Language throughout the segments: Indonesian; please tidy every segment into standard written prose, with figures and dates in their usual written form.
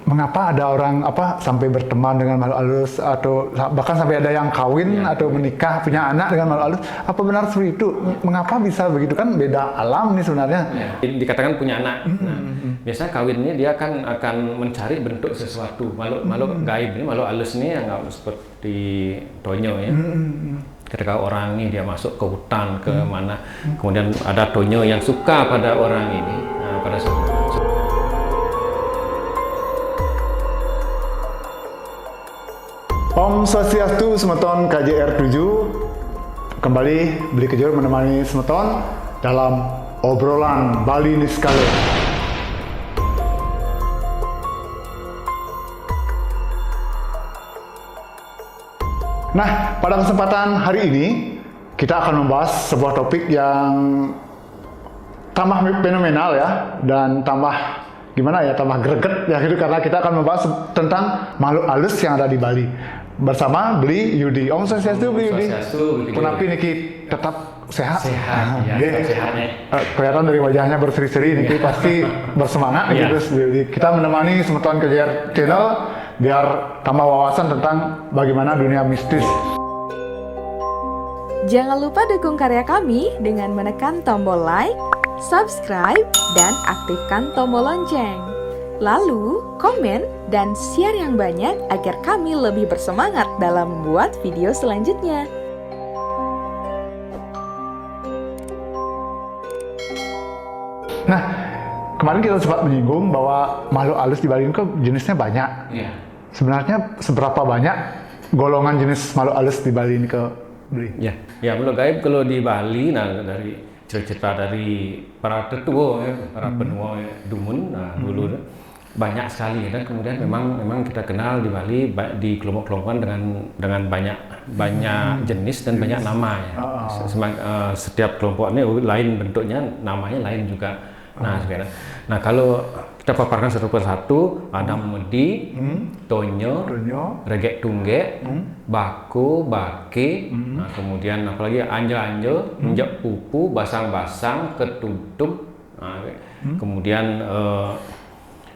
mengapa ada orang sampai berteman dengan makhluk halus atau bahkan sampai ada yang kawin atau menikah punya anak dengan makhluk halus? Apa benar seperti itu? Mengapa bisa begitu, kan beda alam nih sebenarnya? Dikatakan punya anak. Nah, biasanya kawin ini dia akan mencari bentuk sesuatu. Makhluk gaib ini, makhluk halus ini yang seperti Tonyo ya. Ketika orang ini dia masuk ke hutan ke mana, kemudian ada Tonyo yang suka pada orang ini. Nah, pada saat Om Swastiastu, Semeton KJR 7 kembali Beli Kejor menemani Semeton dalam obrolan Bali Niskale. Nah, pada kesempatan hari ini kita akan membahas sebuah topik yang tambah fenomenal ya, dan tambah tambah greget ya gitu, karena kita akan membahas tentang makhluk halus yang ada di Bali bersama Beli Yudi. Om Swastiastu, Beli Yudi. Kenapa Niki tetap sehat? Sehat, sehatnya. Kelihatan dari wajahnya berseri-seri, Niki pasti bersemangat gitu. Kita menemani Semeton KJR Channel biar tambah wawasan tentang bagaimana dunia mistis. Jangan lupa dukung karya kami dengan menekan tombol like, subscribe, dan aktifkan tombol lonceng. Lalu, komen dan share yang banyak agar kami lebih bersemangat dalam membuat video selanjutnya. Nah, kemarin kita sempat menyinggung bahwa makhluk halus di Bali ini kok jenisnya banyak. Sebenarnya seberapa banyak golongan jenis makhluk halus di Bali ini ke Beli? Ya, makhluk gaib kalau di Bali, nah dari cerita dari para tetua, para penua Dumun, dulu banyak sekali, dan kemudian memang kita kenal di Bali di kelompok-kelompokan dengan banyak jenis dan banyak nama ya. Setiap kelompok ini lain bentuknya, namanya lain juga. Nah, kalau kita paparkan satu persatu, ada Memedi, Tonyo, Regek Tunggek, Baku, Bake, nah, kemudian apalagi Anjo-Anjo, Njak Pupu, Basang-Basang, Ketutup, kemudian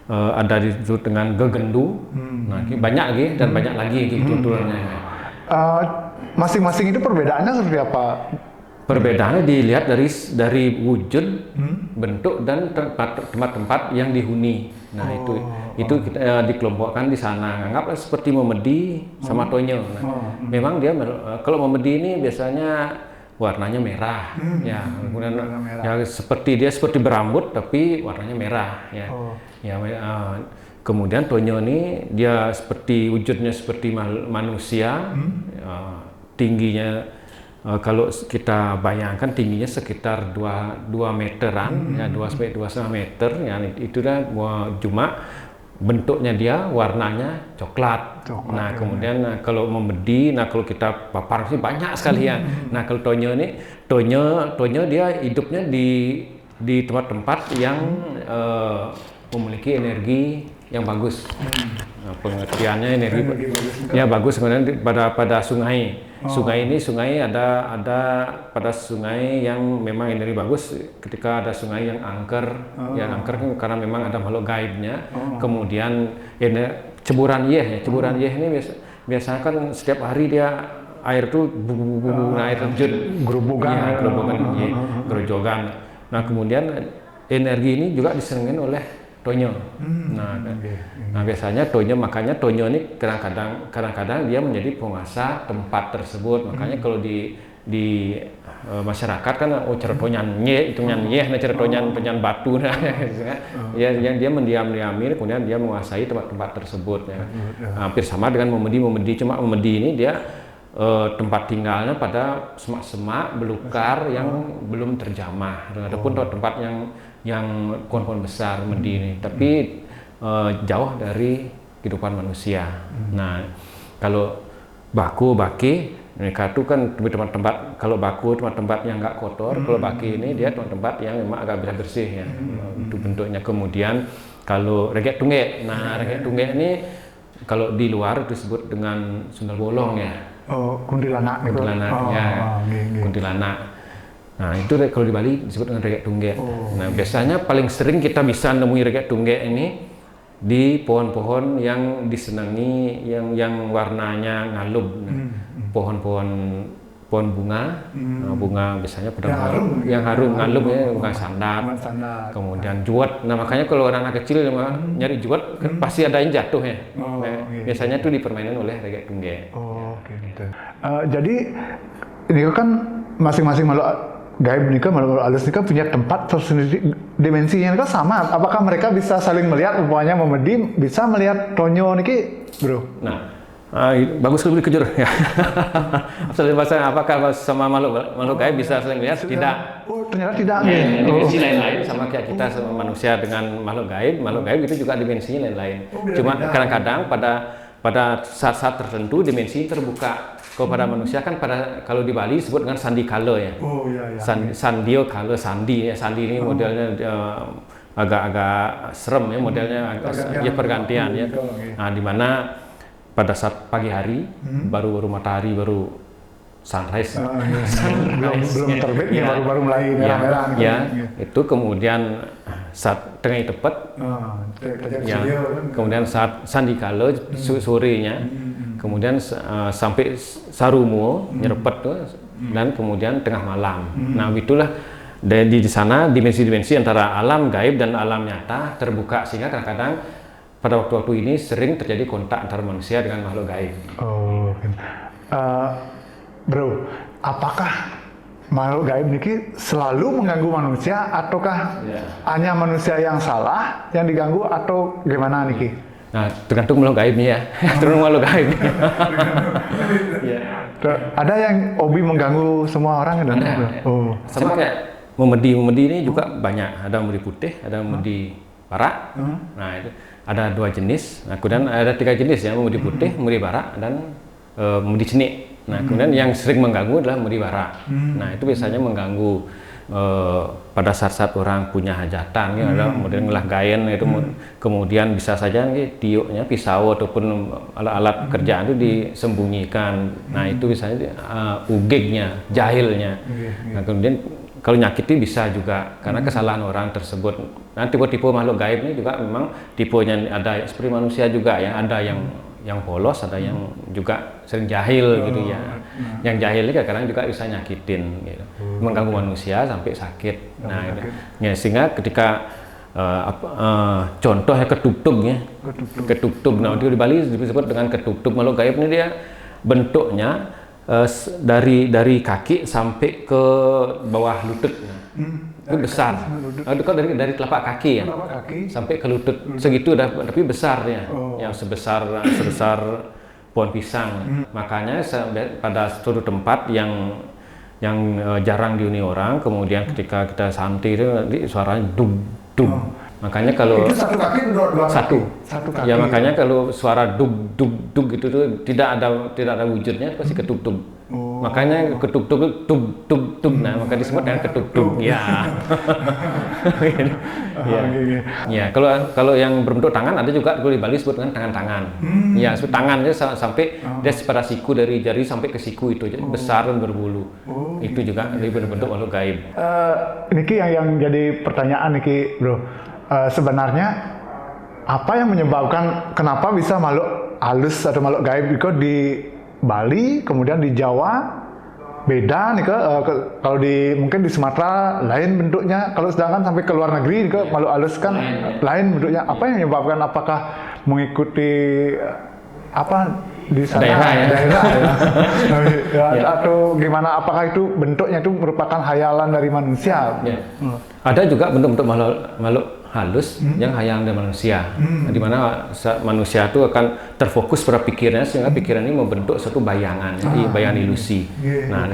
ada disebut dengan Gegendu, nah, banyak lagi dan banyak lagi gitu turunnya. Masing-masing itu perbedaannya seperti apa? Perbedaannya dilihat dari wujud, bentuk, dan tempat-tempat yang dihuni. Nah, itu kita dikelompokkan di sana. Anggaplah seperti Memedi sama Tonyo. Nah, memang dia kalau Memedi ini biasanya warnanya merah, ya. Kemudian seperti berambut tapi warnanya merah, ya. Kemudian Tonyo ini dia wujudnya seperti manusia, tingginya. Kalau kita bayangkan tingginya sekitar 2 meteran, ya 2,5 meter, ya itu dah. Cuma bentuknya dia warnanya coklat. Nah, kemudian kalau Memedi, kalau kita papar sih banyak sekali ya. Nah, kalau Tonyo ini, Tonyo dia hidupnya di tempat-tempat yang memiliki energi yang bagus. Nah, pengertiannya energi ya bagus. Kemudian pada sungai. Sungai ada pada sungai yang memang energi bagus. Ketika ada sungai yang angker, karena memang ada makhluk gaibnya. Kemudian ceburan yeh ini biasanya kan setiap hari dia air tuh air terjun, gerojogan. Nah, kemudian energi ini juga disenengin oleh Tonyo. Nah, biasanya makanya Tonyo ini kadang-kadang dia menjadi penguasa tempat tersebut. Makanya kalau di masyarakat kan cara Tonyan nye itu cara Tonyan batu ya, yang dia mendiami, kemudian dia menguasai tempat-tempat tersebut ya. Hampir sama dengan Memedi, cuma Memedi ini dia tempat tinggalnya pada semak-semak belukar yang belum terjamah. Adapun tempat yang pohon-pohon besar Memedi ini, tapi jauh dari kehidupan manusia. Nah, kalau Baku, Bake, mereka itu kan tempat-tempat, kalau Baku tempat-tempat yang nggak kotor, kalau Bake ini dia tempat yang memang agak bersih ya, itu bentuknya. Kemudian kalau Regek Tunggek, Regek Tunggek ini kalau di luar disebut dengan Sundal Bolong ya. Kuntilanak gitu. Kuntilanak. Nah, itu kalau di Bali disebut dengan Regek Tunggek. Nah, biasanya paling sering kita bisa nemui Regek Tunggek ini di pohon-pohon yang disenangi yang warnanya ngalum. Pohon-pohon bunga, bunga biasanya pada yang harum ngalum ya, bunga sandat, kemudian juwet. Nah makanya kalau anak kecil nyari juwet pasti ada yang jatuh ya. Biasanya itu dipermainin oleh regek tungge. Gitu. Jadi ini kan masing-masing makhluk gaib ini kan makhluk halus ini kan punya tempat tersendiri, dimensinya kan sama. Apakah mereka bisa saling melihat? Umpamanya Memedi bisa melihat Tonyo niki, bro? Nah. Bagus lebih kejur ya. Soal bahasa apakah sama makhluk gaib bisa saling lihat? Tidak. Oh ternyata tidak. Dimensi lain-lain sama kayak kita sama manusia dengan makhluk gaib itu juga dimensinya lain-lain. Cuma kadang-kadang pada saat-saat tertentu dimensi terbuka. Kalau pada manusia kan kalau di Bali disebut dengan sandi kalo ya. Sandio kalo sandi ya. Sandi ini modelnya agak serem ya, modelnya agak pergantian ya. Nah di mana pada saat pagi hari baru matahari baru sunrise, belum terbit baru mulai merah-merah itu kemudian saat tengah tepat kemudian saat sandikala sorenya kemudian sampai sarumo nyerepet dan kemudian tengah malam. Nah itulah di sana dimensi-dimensi antara alam gaib dan alam nyata terbuka sehingga kadang-kadang pada waktu-waktu ini sering terjadi kontak antara manusia dengan makhluk gaib. Bro, apakah makhluk gaib ini selalu mengganggu manusia ataukah hanya manusia yang salah yang diganggu atau gimana Niki? Nah, tergantung makhluk gaibnya ya. Tergantung makhluk gaib. Ada yang hobi mengganggu semua orang kan? Sama kayak Memedi ini juga banyak. Ada Memedi putih, ada Memedi barak. Nah itu ada 2 jenis. Nah, kemudian ada 3 jenis ya, Memedi putih, Memedi barak, dan Memedi cenik. Nah kemudian yang sering mengganggu adalah Memedi barak. Nah itu biasanya mengganggu pada saat-saat orang punya hajatan, ya, ada kemudian ngelah gayen itu, kemudian bisa saja tiupnya pisau ataupun alat-alat kerjaan itu disembunyikan. Nah itu biasanya ugegnya, jahilnya. Nah kemudian kalau nyakiti bisa juga karena kesalahan orang tersebut. Nah tipe-tipe makhluk gaib ini juga memang tipenya ada seperti manusia juga ya, ada yang polos, ada yang juga sering jahil gitu ya. Yang jahil ini kadang-kadang juga bisa nyakitin gitu. Mengganggu manusia sampai sakit. Nah itu. Ya, sehingga ketika contohnya ketutub. Nah itu di Bali disebut dengan ketutub. Makhluk gaib ini dia bentuknya dari kaki sampai ke bawah lutut. Itu besar. Itu kan dari telapak kaki ya, sampai ke lutut segitu tapi besarnya, yang sebesar pohon pisang. Makanya pada suatu tempat yang jarang dihuni orang, kemudian ketika kita santi itu suaranya dug. Makanya kalau itu satu kaki satu kaki. Ya makanya kalau suara dug itu tuh tidak ada wujudnya, pasti ketutub. Makanya ketutub tub. Nah maka disebut dengan ketutub. Ya. Ya kalau yang berbentuk tangan ada juga di Bali disebut dengan tangan-tangan. Ya sebut tangannya sampai dia pada siku, dari jari sampai ke siku itu besar dan berbulu. Itu juga bentuk makhluk gaib. Niki yang jadi pertanyaan Niki, bro. Sebenarnya apa yang menyebabkan kenapa bisa makhluk halus atau makhluk gaib itu di Bali, kemudian di Jawa beda nih kalau mungkin di Sumatera lain bentuknya, kalau sedangkan sampai ke luar negeri makhluk halus kan lain bentuknya. Apa yang menyebabkan? Apakah mengikuti apa di sana daerah atau gimana? Apakah itu bentuknya itu merupakan hayalan dari manusia? Ada juga bentuk-bentuk makhluk halus yang hayalan dari manusia, di mana manusia itu akan terfokus pada pikirannya sehingga pikiran ini membentuk suatu bayangan, bayangan ilusi. Nah,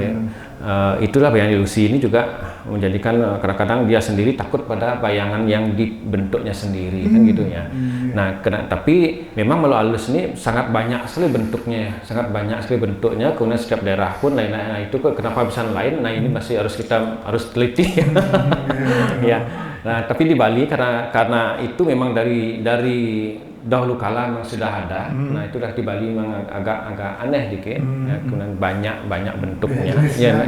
itulah bayangan ilusi ini juga menjadikan kadang-kadang dia sendiri takut pada bayangan yang dibentuknya sendiri, kan gitu ya. Nah, tapi memang makhluk halus ini sangat banyak sekali bentuknya, kemudian setiap daerah pun lain-lain. Nah, itu kenapa bisa lain? Nah, ini masih kita harus teliti. Ya. Nah, tapi di Bali karena itu memang dari dahulu kala memang sudah ada. Nah, itu di Bali memang agak aneh dikit. Ya, kemudian banyak bentuknya,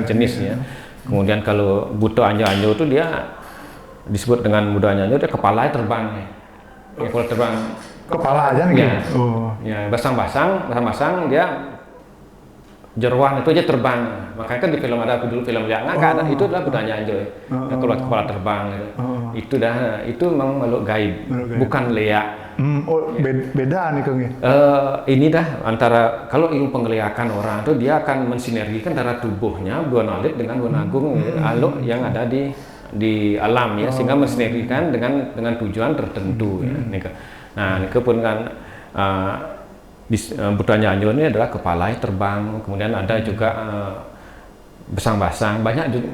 jenisnya. Kemudian kalau buto anjo itu dia disebut dengan buto anjo, dia kepalanya terbang. Ya, kalau terbang Kepala aja nih. Ya. Oh. ya basang-basang dia jeroan itu aja terbang. Makanya kan di film ada dulu film Liang Ngaka ada itu adalah budaya Anjoy. Nah, keluar kepala terbang gitu. Itu memang makhluk gaib, bukan leak. Beda nih Kang. Ini dah antara kalau ilmu penglihatan orang itu dia akan mensinergikan antara tubuhnya dua nalit dengan dua agung aluk yang ada di alam ya, sehingga mensinergikan dengan tujuan tertentu ya. Nah, ini pun kan budaya Anjo ini adalah kepala terbang, kemudian ada juga besang-basang,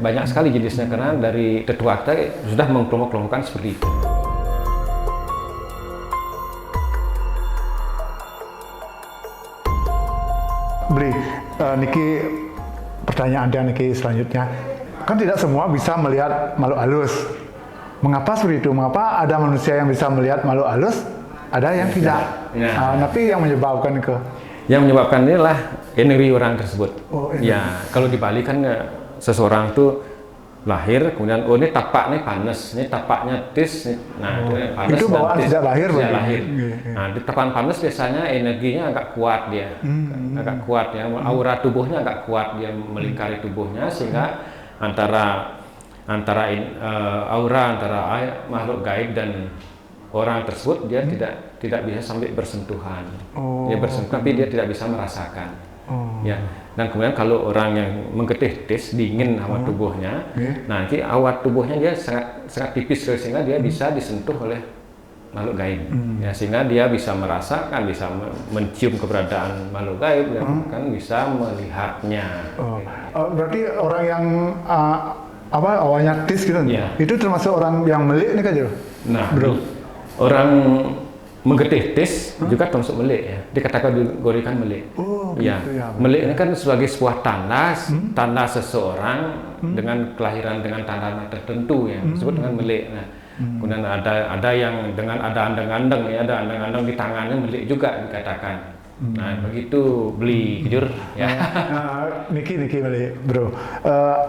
banyak sekali jenisnya karena dari tetua kita sudah mengkelompok-kelompokkan seperti itu. Beli, Niki pertanyaan dia Niki selanjutnya. Kan tidak semua bisa melihat makhluk halus. Mengapa seperti itu? Mengapa ada manusia yang bisa melihat makhluk halus, ada yang tidak? Tapi yang menyebabkan inilah energi orang tersebut. Energi. Ya, kalau di Bali kan seseorang tuh lahir, kemudian ini tapaknya panas, ini tapaknya tis, nah panas itu bawaan sejak lahir, lahir. Nah, di tapakan panas biasanya energinya agak kuat dia, agak kuat ya, aura tubuhnya agak kuat dia melingkari tubuhnya sehingga antara aura antara makhluk gaib dan orang tersebut dia tidak bisa sampai bersentuhan. Dia bersentuhan tapi dia tidak bisa merasakan. Ya. Dan kemudian kalau orang yang menggetih tis dingin hawa tubuhnya, nanti hawa tubuhnya dia sangat tipis sehingga dia bisa disentuh oleh makhluk gaib. Ya, sehingga dia bisa merasakan, bisa mencium keberadaan makhluk gaib dan kan bisa melihatnya. Berarti orang yang awalnya tis gitu, itu termasuk orang yang melik nih kan Jo? Nah, bro, orang menggetih tis juga termasuk melik ya, dikatakan digorikan melik. Ya, melik ini kan sebagai sebuah tanda seseorang dengan kelahiran dengan tanda tertentu ya, disebut dengan melik. Nah, kemudian ada yang dengan ada andeng-andeng ya, ada andeng-andeng di tangannya melik juga dikatakan. Nah, begitu beli jujur ya. Niki melik, bro.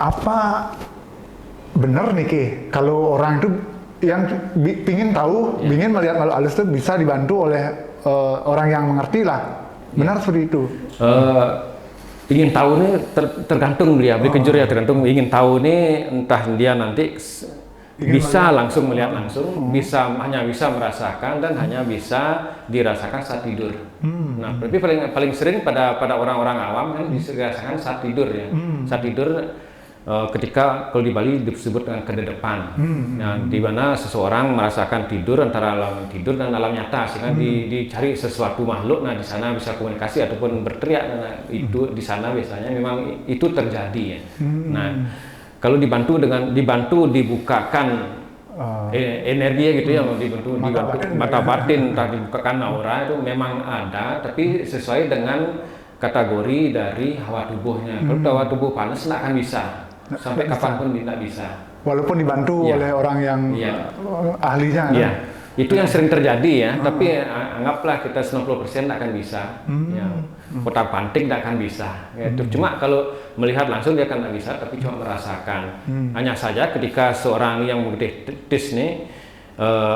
Apa benar Niki kalau orang itu yang pingin tahu, ingin melihat makhluk halus itu bisa dibantu oleh orang yang mengerti lah. Benar seperti itu. Ingin tahu ini tergantung dia, beli kejur ya tergantung. Ingin tahu ini entah dia nanti bisa langsung melihat langsung, hanya bisa merasakan dan hanya bisa dirasakan saat tidur. Nah, berarti paling sering pada orang-orang awam kan bisa dirasakan saat tidur ya. Saat tidur ketika kalau di Bali disebut dengan kededepan, di mana seseorang merasakan tidur antara alam tidur dan alam nyata, sehingga dicari sesuatu makhluk, nah di sana bisa komunikasi ataupun berteriak, nah itu di sana biasanya memang itu terjadi ya. Nah, kalau dibantu dibukakan energi gitu ya, dibantu mata batin, entah dibukakan aura itu memang ada, tapi sesuai dengan kategori dari hawa tubuhnya. Kalau hawa tubuh panas nggak akan bisa. Sampai kapanpun tidak bisa. Walaupun dibantu oleh orang yang ahlinya. Iya, itu yang sering terjadi ya. Tapi anggaplah kita 90% tidak akan bisa. Ya, kotak panting tidak akan bisa. Ya, cuma kalau melihat langsung dia akan tidak bisa, tapi cuma merasakan. Hanya saja ketika seorang yang menggetih tis nih,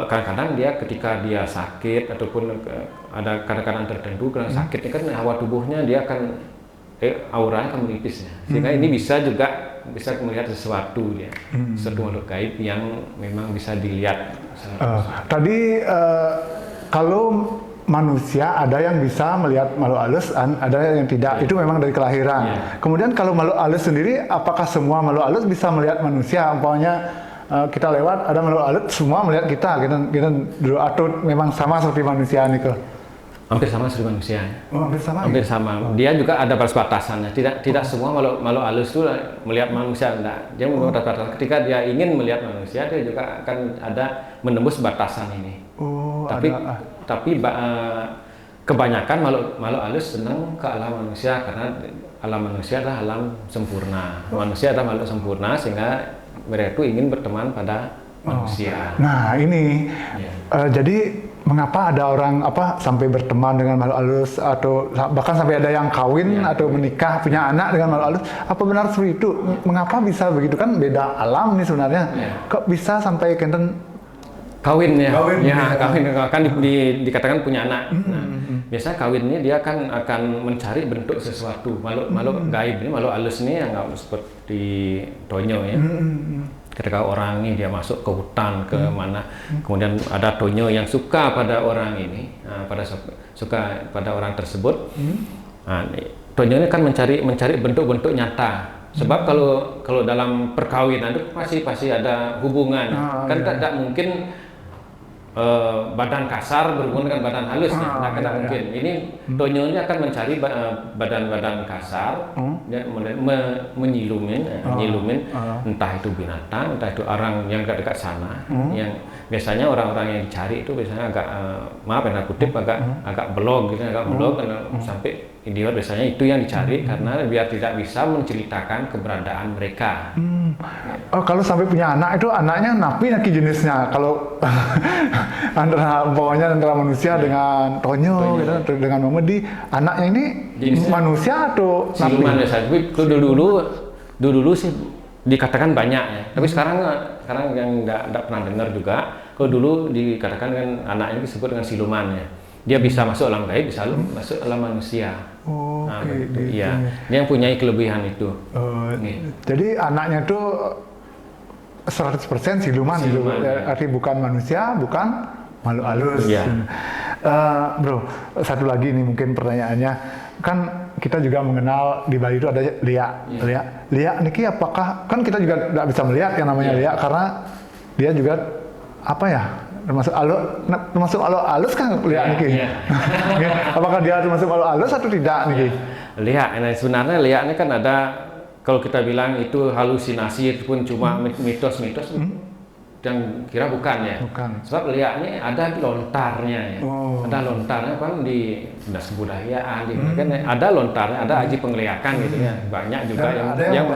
kadang-kadang dia ketika dia sakit ataupun ada kadang-kadang tertentu karena sakitnya kan hawa tubuhnya dia akan auranya akan menipis ya. Sehingga ini bisa melihat sesuatu ya, sesuatu makhluk gaib yang memang bisa dilihat. Tadi kalau manusia ada yang bisa melihat makhluk halus, ada yang tidak. Itu memang dari kelahiran. Kemudian kalau makhluk halus sendiri, apakah semua makhluk halus bisa melihat manusia? Umpamanya kita lewat ada makhluk halus, semua melihat kita atau memang sama seperti manusia nih ke? Hampir sama seperti manusia. Hampir sama. Dia juga ada batas-batasannya. Tidak semua makhluk halus itu melihat manusia, enggak. Dia memiliki batas-batasan. Ketika dia ingin melihat manusia, dia juga akan ada menembus batasan ini. Tapi kebanyakan makhluk halus senang ke alam manusia karena alam manusia adalah alam sempurna. Manusia adalah makhluk sempurna sehingga mereka itu ingin berteman pada manusia. Nah ini jadi mengapa ada orang sampai berteman dengan makhluk halus atau bahkan sampai ada yang kawin atau menikah punya anak dengan makhluk halus? Apa benar seperti itu? Mengapa bisa begitu, kan beda alam nih sebenarnya? Kok bisa sampai kawin ya, Kawin, ya ya. kawin kan dikatakan punya anak. Nah, biasanya kawin ini dia akan mencari bentuk sesuatu makhluk gaib ini, makhluk halus ini yang nggak seperti tonyo ya. Ketika orang ini dia masuk ke hutan ke mana, kemudian ada tonyo yang suka pada orang ini, suka pada orang tersebut. Nah, tonyo ini kan mencari bentuk-bentuk nyata. Sebab kalau dalam perkawinan itu pasti ada hubungan, kan tidak mungkin badan kasar berhubungan dengan badan halus, tidak mungkin. Ini tonyo ini akan mencari badan-badan kasar, dan menyilumin, entah itu binatang, entah itu orang yang dekat sana, yang biasanya orang-orang yang dicari itu biasanya agak maaf ya kutip agak belok gitu, sampai idiot biasanya itu yang dicari karena biar tidak bisa menceritakan keberadaan mereka. Oh, kalau sampai punya anak itu anaknya napi jenisnya. Kalau antara manusia dengan tonyo gitu, dengan memedi, anaknya ini jenisnya manusia atau siluman napi? biasa. Tapi dulu sih dikatakan banyak ya. Tapi sekarang yang nggak pernah dengar juga. Kalau dulu dikatakan kan anaknya disebut dengan siluman ya. Dia bisa masuk alam gaib, bisa masuk alam manusia. Nah, gitu. Iya. Dia yang punya kelebihan itu. Jadi anaknya itu 100% siluman gitu. Ya. Artinya bukan manusia, bukan makhluk halus. Ya. Bro, satu lagi nih mungkin pertanyaannya. Kan kita juga mengenal di Bali itu ada liak. Liak niki apakah, kan kita juga tidak bisa melihat yang namanya liak karena dia juga apa ya? termasuk makhluk halus kan liak niki. Apakah dia termasuk makhluk halus atau tidak niki? Liak, nah sebenarnya liak ini kan ada, kalau kita bilang itu halusinasi itu pun cuma mitos-mitos, yang kira bukan ya. Bukan. Sebab liak ini ada lontarnya ya. Ada lontarnya kan di dinas kebudayaan, kan ada lontarnya, ada aji penglihakan gitu ya. Banyak juga yang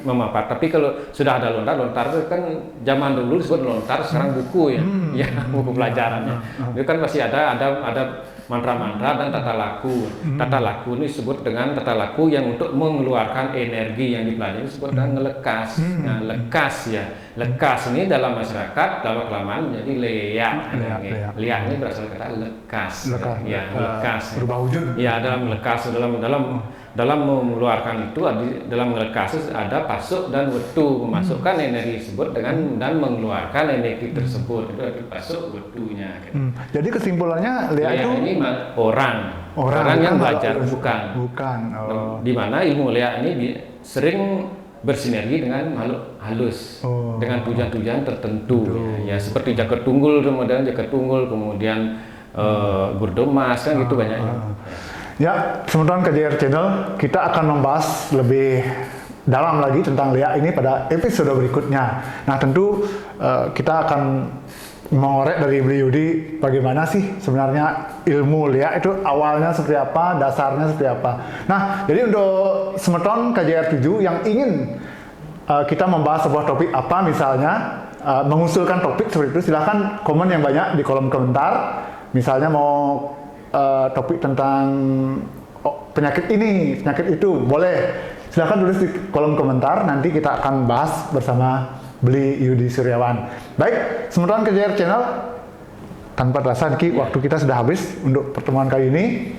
memapar. Tapi kalau sudah ada lontar itu kan zaman dulu disebut lontar, sekarang buku ya. Buku pelajarannya. Itu kan masih ada mantra-mantra dan tata laku. Tata laku ini disebut dengan tata laku yang untuk mengeluarkan energi yang dipelajari disebut dengan ngelekas. Nah, lekas ya. Lekas ini dalam masyarakat dalam kelamaan menjadi leak. Leak ini berasal kata lekas. Ya, lekas. Berubah wujud. Ya, dalam lekas dalam mengeluarkan itu dalam ngelekas ada pasuk dan wetu, memasukkan energi tersebut dan mengeluarkan energi tersebut itu ada pasuk wetunya. Jadi kesimpulannya liak itu ini orang yang belajar bukan. Di mana ilmu liak ini sering bersinergi dengan makhluk halus dengan tujuan-tujuan tertentu ya seperti jaket tunggul kemudian gurdomas kan gitu banyaknya. Ya, teman-teman KJR Channel, kita akan membahas lebih dalam lagi tentang liak ini pada episode berikutnya. Nah, tentu kita akan mengorek dari beliau Yudi bagaimana sih sebenarnya ilmu liak itu awalnya seperti apa, dasarnya seperti apa. Nah, jadi untuk semeton KJR 7 yang ingin kita membahas sebuah topik apa misalnya, mengusulkan topik seperti itu, silahkan komen yang banyak di kolom komentar. Misalnya mau topik tentang penyakit ini, penyakit itu, boleh. Silahkan tulis di kolom komentar, nanti kita akan bahas bersama Beli Yudi Suryawan. Baik, sementara KJR Channel, tanpa terasa waktu kita sudah habis untuk pertemuan kali ini.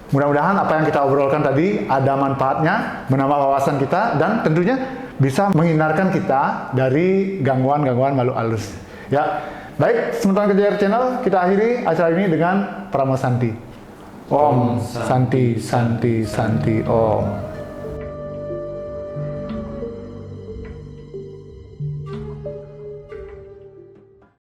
Mudah-mudahan apa yang kita obrolkan tadi ada manfaatnya, menambah wawasan kita, dan tentunya bisa menghindarkan kita dari gangguan-gangguan makhluk halus. Ya, baik, sementara KJR Channel, kita akhiri acara ini dengan Pramo Santi. Om Santi Santi Santi Om.